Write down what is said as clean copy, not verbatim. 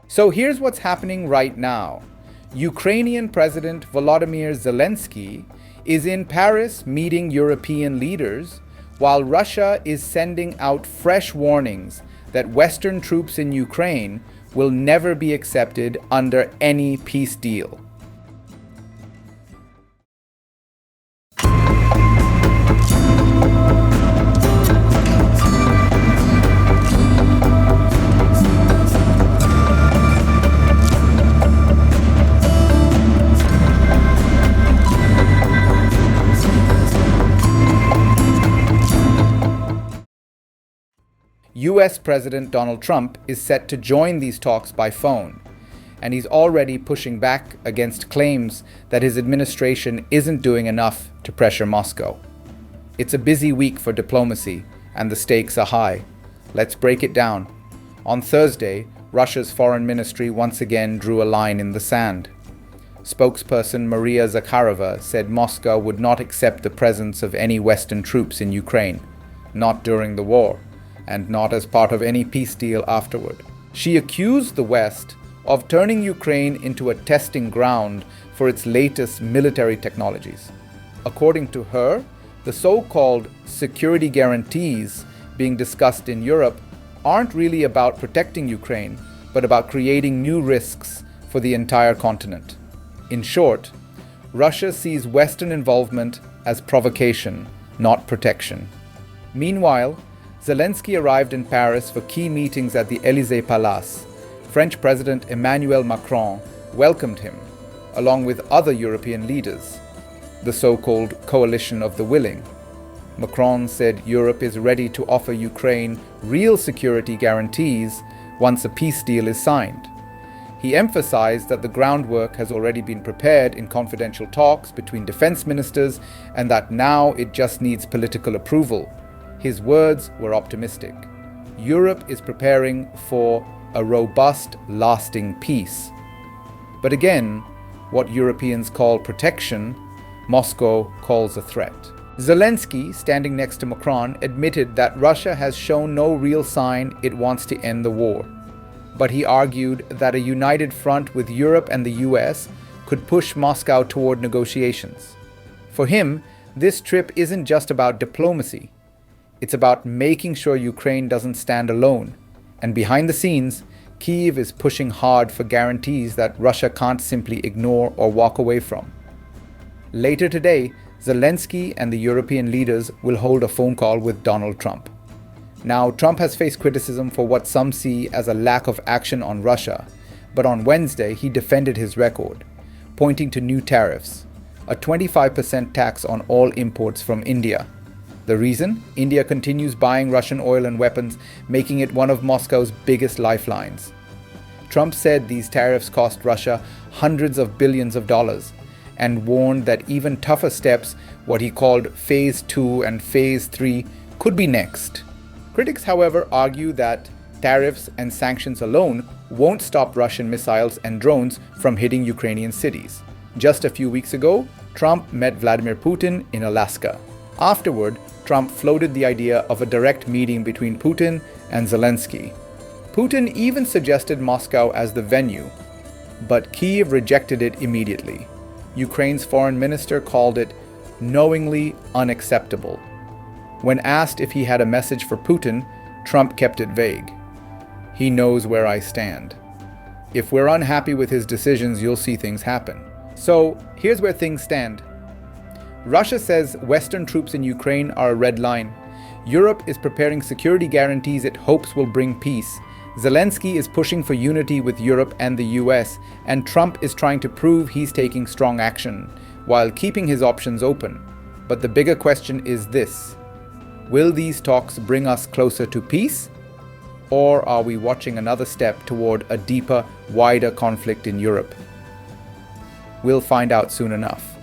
So here's what's happening right now. Ukrainian President Volodymyr Zelenskyy is in Paris meeting European leaders, while Russia is sending out fresh warnings that Western troops in Ukraine will never be accepted under any peace deal. US President Donald Trump is set to join these talks by phone, and he's already pushing back against claims that his administration isn't doing enough to pressure Moscow. It's a busy week for diplomacy, and the stakes are high. Let's break it down. On Thursday, Russia's foreign ministry once again drew a line in the sand. Spokesperson Maria Zakharova said Moscow would not accept the presence of any Western troops in Ukraine, not during the war, and not as part of any peace deal afterward. She accused the West of turning Ukraine into a testing ground for its latest military technologies. According to her, the so-called security guarantees being discussed in Europe aren't really about protecting Ukraine, but about creating new risks for the entire continent. In short, Russia sees Western involvement as provocation, not protection. Meanwhile, Zelenskyy arrived in Paris for key meetings at the Élysée Palace. French President Emmanuel Macron welcomed him, along with other European leaders, the so-called Coalition of the Willing. Macron said Europe is ready to offer Ukraine real security guarantees once a peace deal is signed. He emphasized that the groundwork has already been prepared in confidential talks between defense ministers and that now it just needs political approval. His words were optimistic. Europe is preparing for a robust, lasting peace. But again, what Europeans call protection, Moscow calls a threat. Zelenskyy, standing next to Macron, admitted that Russia has shown no real sign it wants to end the war. But he argued that a united front with Europe and the US could push Moscow toward negotiations. For him, this trip isn't just about diplomacy. It's about making sure Ukraine doesn't stand alone. And behind the scenes, Kyiv is pushing hard for guarantees that Russia can't simply ignore or walk away from. Later today, Zelenskyy and the European leaders will hold a phone call with Donald Trump. Now, Trump has faced criticism for what some see as a lack of action on Russia, but on Wednesday he defended his record, pointing to new tariffs, a 25% tax on all imports from India. The reason? India continues buying Russian oil and weapons, making it one of Moscow's biggest lifelines. Trump said these tariffs cost Russia hundreds of billions of dollars and warned that even tougher steps, what he called Phase 2 and Phase 3, could be next. Critics, however, argue that tariffs and sanctions alone won't stop Russian missiles and drones from hitting Ukrainian cities. Just a few weeks ago, Trump met Vladimir Putin in Alaska. Afterward, Trump floated the idea of a direct meeting between Putin and Zelenskyy. Putin even suggested Moscow as the venue, but Kyiv rejected it immediately. Ukraine's foreign minister called it knowingly unacceptable. When asked if he had a message for Putin, Trump kept it vague. He knows where I stand. If we're unhappy with his decisions, you'll see things happen. So here's where things stand. Russia says Western troops in Ukraine are a red line. Europe is preparing security guarantees it hopes will bring peace. Zelenskyy is pushing for unity with Europe and the US, and Trump is trying to prove he's taking strong action, while keeping his options open. But the bigger question is this: will these talks bring us closer to peace? Or are we watching another step toward a deeper, wider conflict in Europe? We'll find out soon enough.